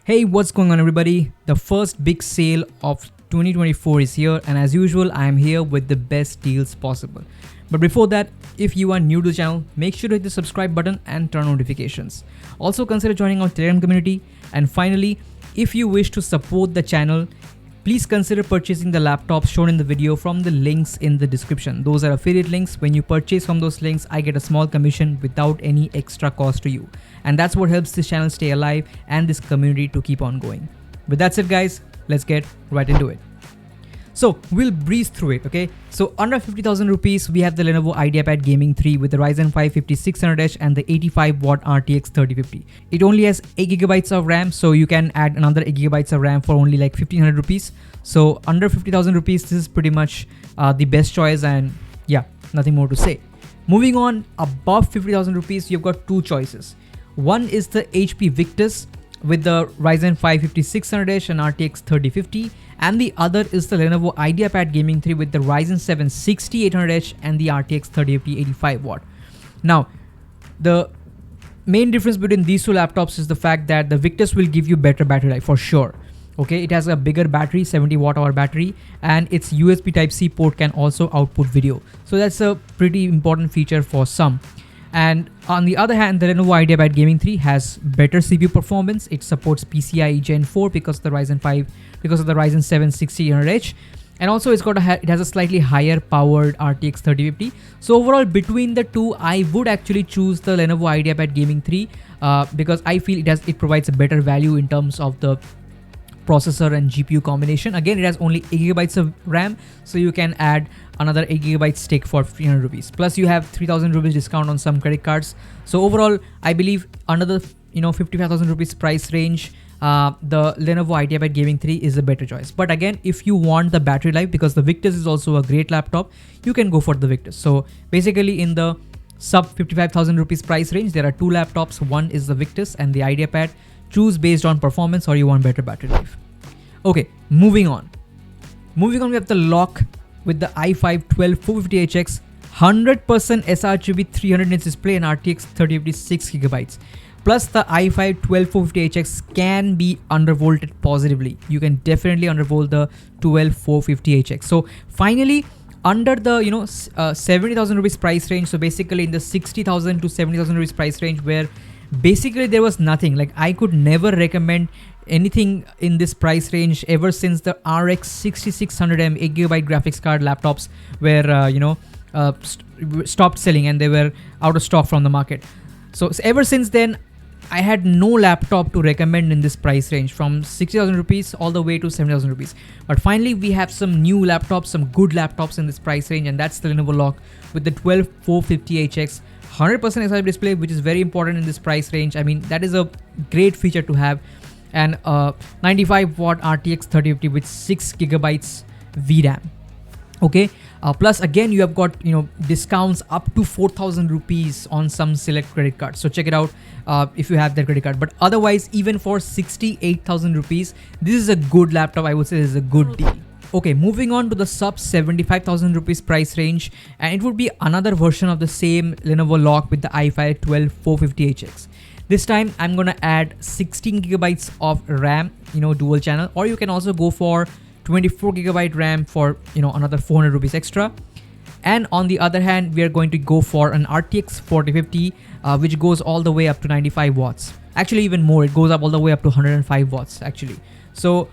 Hey, what's going on everybody? The first big sale of 2024 is here, and as usual I am here with the best deals possible. But before that, if you are new to the channel, make sure to hit the subscribe button and turn on notifications. Also consider joining our Telegram community, and finally, if you wish to support the channel, please consider purchasing the laptops shown in the video from the links in the description. Those are affiliate links. When you purchase from those links, I get a small commission without any extra cost to you. And that's what helps this channel stay alive and this community to keep on going. With that said guys, let's get right into it. So we'll breeze through it, okay? So under 50,000 rupees, we have the Lenovo Ideapad Gaming 3 with the Ryzen 5 5600H and the 85-watt RTX 3050. It only has 8GB of RAM, so you can add another 8GB of RAM for only like 1500 rupees. So under 50,000 rupees, this is pretty much the best choice, and yeah, nothing more to say. Moving on, above 50,000 rupees, you've got two choices. One is the HP Victus with the Ryzen 5 5600H and RTX 3050, and the other is the Lenovo Ideapad Gaming 3 with the Ryzen 7 6800H and the RTX 3050 85-watt. Now, the main difference between these two laptops is the fact that the Victus will give you better battery life for sure. Okay, it has a bigger battery, 70 watt-hour battery, and its USB Type-C port can also output video. So that's a pretty important feature for some. And on the other hand, the Lenovo Ideapad Gaming 3 has better CPU performance. It supports PCIe Gen 4 because of the Ryzen 7 6800H, and also it has a slightly higher powered RTX 3050. So overall, between the two, I would actually choose the Lenovo Ideapad Gaming 3 because I feel it provides a better value in terms of the processor and GPU combination. Again, it has only 8GB of RAM, so you can add another 8GB stick for 300 rupees. Plus you have 3000 rupees discount on some credit cards. So overall, I believe under the 55,000 rupees price range, the Lenovo Ideapad Gaming 3 is a better choice. But again, if you want the battery life, because the Victus is also a great laptop, you can go for the Victus. So basically in the sub 55,000 rupees price range, there are two laptops. One is the Victus and the Ideapad. Choose based on performance or you want better battery life. Okay, moving on. We have the Lakh with the i5 12450HX, 100% sRGB 300 nits display and RTX 3050 6GB. Plus the i5 12450HX can be undervolted positively. You can definitely undervolt the 12450HX. So finally, under the 70,000 rupees price range, so basically in the 60,000 to 70,000 rupees price range, where basically there was nothing, like I could never recommend anything in this price range ever since the RX 6600M 8GB graphics card laptops were stopped selling and they were out of stock from the market. So ever since then, I had no laptop to recommend in this price range from 60,000 rupees all the way to 70,000 rupees. But finally, we have some new laptops, some good laptops in this price range, and that's the Lenovo Lakh with the 12450HX 100% sRGB display, which is very important in this price range. I mean, that is a great feature to have. And 95-watt RTX 3050 with 6GB VRAM. Okay, plus again, you have got discounts up to 4,000 rupees on some select credit cards. So check it out if you have that credit card. But otherwise, even for 68,000 rupees, this is a good laptop. I would say this is a good deal. Okay, moving on to the sub 75,000 rupees price range, and it would be another version of the same Lenovo Lakh with the i5 12450HX. This time I'm gonna add 16GB of RAM, dual channel, or you can also go for 24GB RAM for another 400 rupees extra. And on the other hand, we are going to go for an RTX 4050, which goes all the way up to 95 watts. Actually, even more, it goes up all the way up to 105 watts actually. So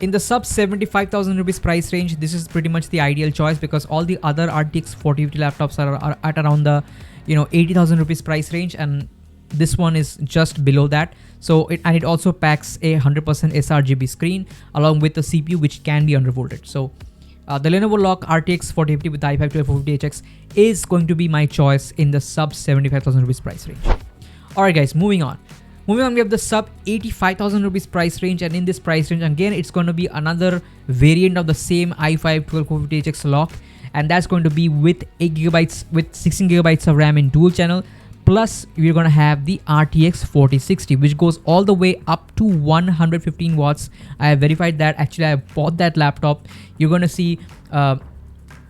in the sub 75,000 rupees price range, this is pretty much the ideal choice because all the other RTX 4050 laptops are at around the 80,000 rupees price range, and this one is just below that. So it also packs a 100% sRGB screen along with the CPU, which can be undervolted. So the Lenovo Lakh RTX 4050 with the i5 12450HX is going to be my choice in the sub 75,000 rupees price range. Alright guys, moving on, we have the sub 85,000 rupees price range, and in this price range again, it's going to be another variant of the same i5 12450HX Lakh, and that's going to be with 8GB with 16GB of RAM in dual channel. Plus, we're going to have the RTX 4060, which goes all the way up to 115 watts. I have verified that. Actually, I bought that laptop. You're going to see an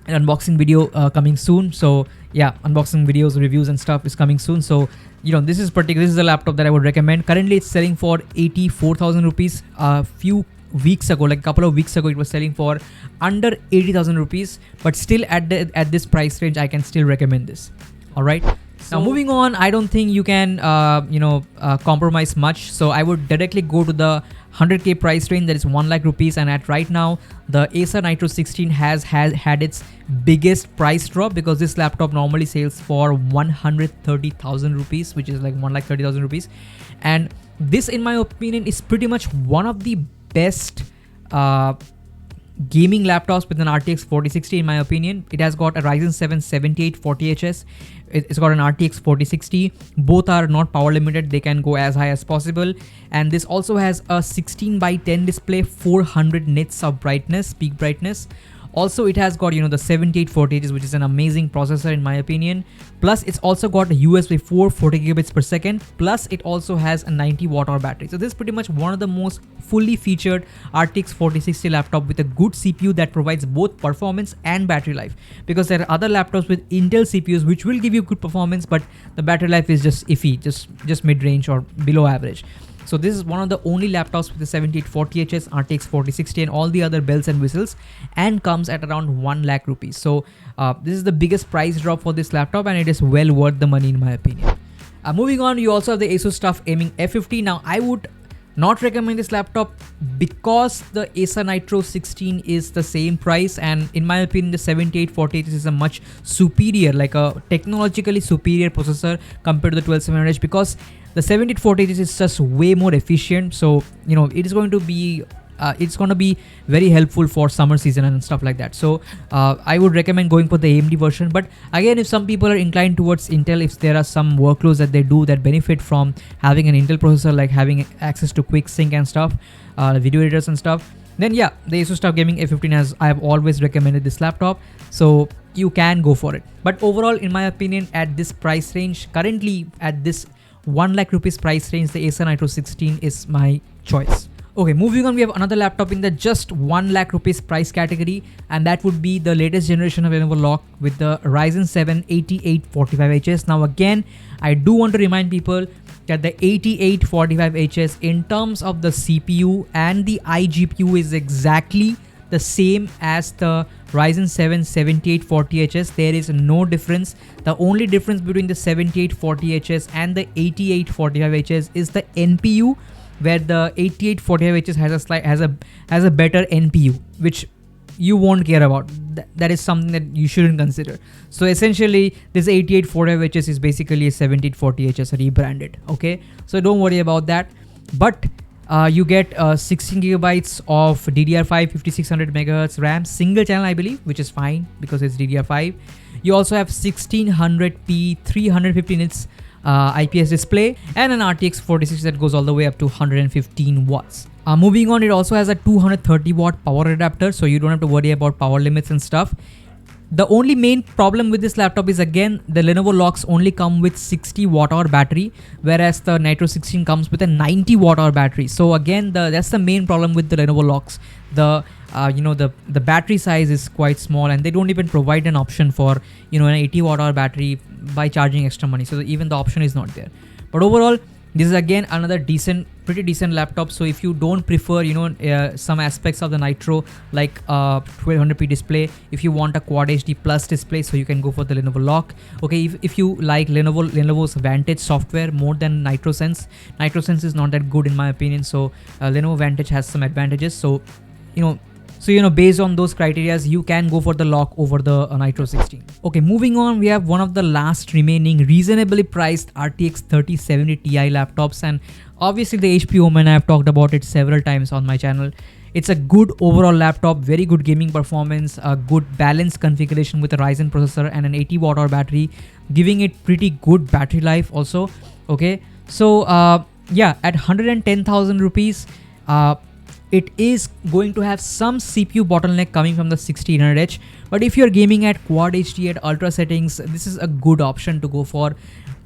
unboxing video coming soon. So yeah, unboxing videos, reviews and stuff is coming soon. So this is the laptop that I would recommend. Currently it's selling for 84,000 rupees. A few weeks ago, like a couple of weeks ago, it was selling for under 80,000 rupees, but still at this price range I can still recommend this. All right, now moving on, I don't think you can compromise much, so I would directly go to the 100k price range, that is 1 lakh rupees. And at right now the Acer Nitro 16 has had its biggest price drop, because this laptop normally sells for 130,000 rupees, which is like 1,30,000 rupees. And this, in my opinion, is pretty much one of the best gaming laptops with an RTX 4060 in my opinion. It has got a Ryzen 7 7840HS. It's got an RTX 4060. Both are not power limited, they can go as high as possible. And this also has a 16:10 display, 400 nits of brightness, peak brightness. Also, it has got, the 7840HS, which is an amazing processor in my opinion. Plus, it's also got a USB 4 40 gigabits per second. Plus, it also has a 90 watt hour battery. So this is pretty much one of the most fully featured RTX 4060 laptop with a good CPU that provides both performance and battery life. Because there are other laptops with Intel CPUs which will give you good performance, but the battery life is just iffy, just mid-range or below average. So this is one of the only laptops with the 7840HS, RTX 4060 and all the other bells and whistles, and comes at around 1 lakh rupees. So this is the biggest price drop for this laptop, and it is well worth the money in my opinion. Moving on, you also have the Asus TUF Gaming F50. Now I would not recommend this laptop because the Acer Nitro 16 is the same price, and in my opinion the 7840HS is a much superior, like a technologically superior processor compared to the 12700H, because the 7840HS is just way more efficient. So it is going to be very helpful for summer season and stuff like that. So I would recommend going for the AMD version. But again, if some people are inclined towards Intel, if there are some workloads that they do that benefit from having an Intel processor, like having access to quick sync and stuff, video editors and stuff, then yeah, the Asus TUF Gaming F15, I have always recommended this laptop, so you can go for it. But overall, in my opinion, at this price range, currently at this 1 lakh rupees price range, the Acer Nitro 16 is my choice. Okay, moving on, we have another laptop in the just 1 lakh rupees price category, and that would be the latest generation of Lenovo Lakh with the Ryzen 7 8845HS. Now again, I do want to remind people that the 8845HS in terms of the CPU and the iGPU is exactly the same as the Ryzen 7 7840HS. There is no difference. The only difference between the 7840HS and the 8845HS is the NPU, where the 8845HS has a better NPU, which you won't care about. That is something that you shouldn't consider. So essentially, this 8845HS is basically a 7840HS rebranded. Okay, so don't worry about that. But you get 16 gigabytes of DDR5 5600 MHz RAM, single channel I believe, which is fine because it's DDR5. You also have 1600p 350 nits IPS display and an RTX 4060 that goes all the way up to 115 watts. Moving on, it also has a 230 watt power adapter, so you don't have to worry about power limits and stuff. The only main problem with this laptop is, again, the Lenovo Lakhs only come with 60 watt hour battery, whereas the Nitro 16 comes with a 90 watt hour battery. So again, that's the main problem with the Lenovo Lakhs. The battery size is quite small, and they don't even provide an option for an 80 watt hour battery by charging extra money. So even the option is not there. But overall, this is again another pretty decent laptop. So if you don't prefer some aspects of the Nitro, like 1200p display, if you want a Quad HD Plus display, so you can go for the Lenovo Lakh. Okay, if you like Lenovo's Vantage software more than NitroSense is not that good in my opinion. So Lenovo Vantage has some advantages. So based on those criteria, you can go for the Lakh over the Nitro 16. Okay, moving on, we have one of the last remaining reasonably priced RTX 3070 Ti laptops, and obviously the HP Omen. I have talked about it several times on my channel. It's a good overall laptop, very good gaming performance, a good balanced configuration with a Ryzen processor and an 80 watt hour battery, giving it pretty good battery life also. Okay, so yeah, at 110,000 rupees, it is going to have some CPU bottleneck coming from the 1600H, but if you're gaming at Quad HD at ultra settings, this is a good option to go for.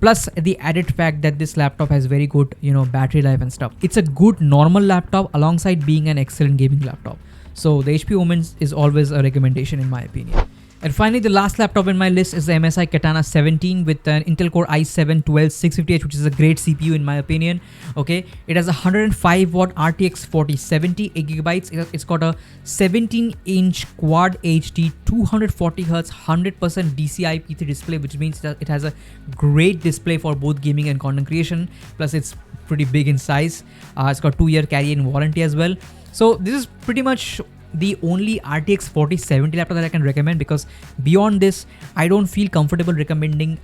Plus the added fact that this laptop has very good battery life and stuff. It's a good normal laptop alongside being an excellent gaming laptop. So the HP Omen is always a recommendation in my opinion. And finally, the last laptop in my list is the MSI Katana 17 with an Intel Core i7-12650H, which is a great CPU in my opinion. Okay, it has a 105 watt RTX 4070, 8 GB. It's got a 17-inch Quad HD 240 Hz 100% DCI-P3 display, which means that it has a great display for both gaming and content creation. Plus, it's pretty big in size. It's got 2-year carry-in warranty as well. So this is pretty much the only RTX 4070 laptop that I can recommend, because beyond this I don't feel comfortable recommending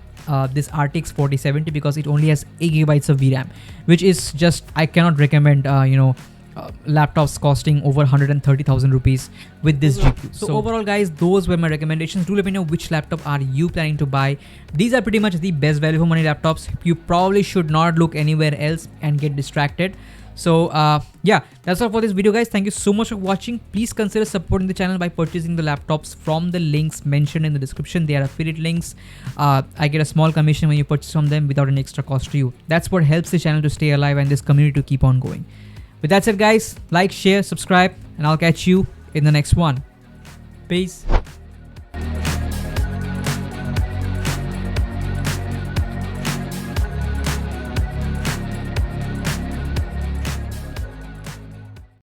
this RTX 4070 because it only has 8 GB of VRAM, which is just, I cannot recommend laptops costing over 130,000 rupees with this GPU. So overall guys, those were my recommendations. Do let me know which laptop are you planning to buy. These are pretty much the best value for money laptops. You probably should not look anywhere else and get distracted. So yeah, that's all for this video guys. Thank you so much for watching. Please consider supporting the channel by purchasing the laptops from the links mentioned in the description. They are affiliate links. I get a small commission when you purchase from them without an extra cost to you. That's what helps the channel to stay alive and this community to keep on going. With that said guys, like, share, subscribe, and I'll catch you in the next one. Peace.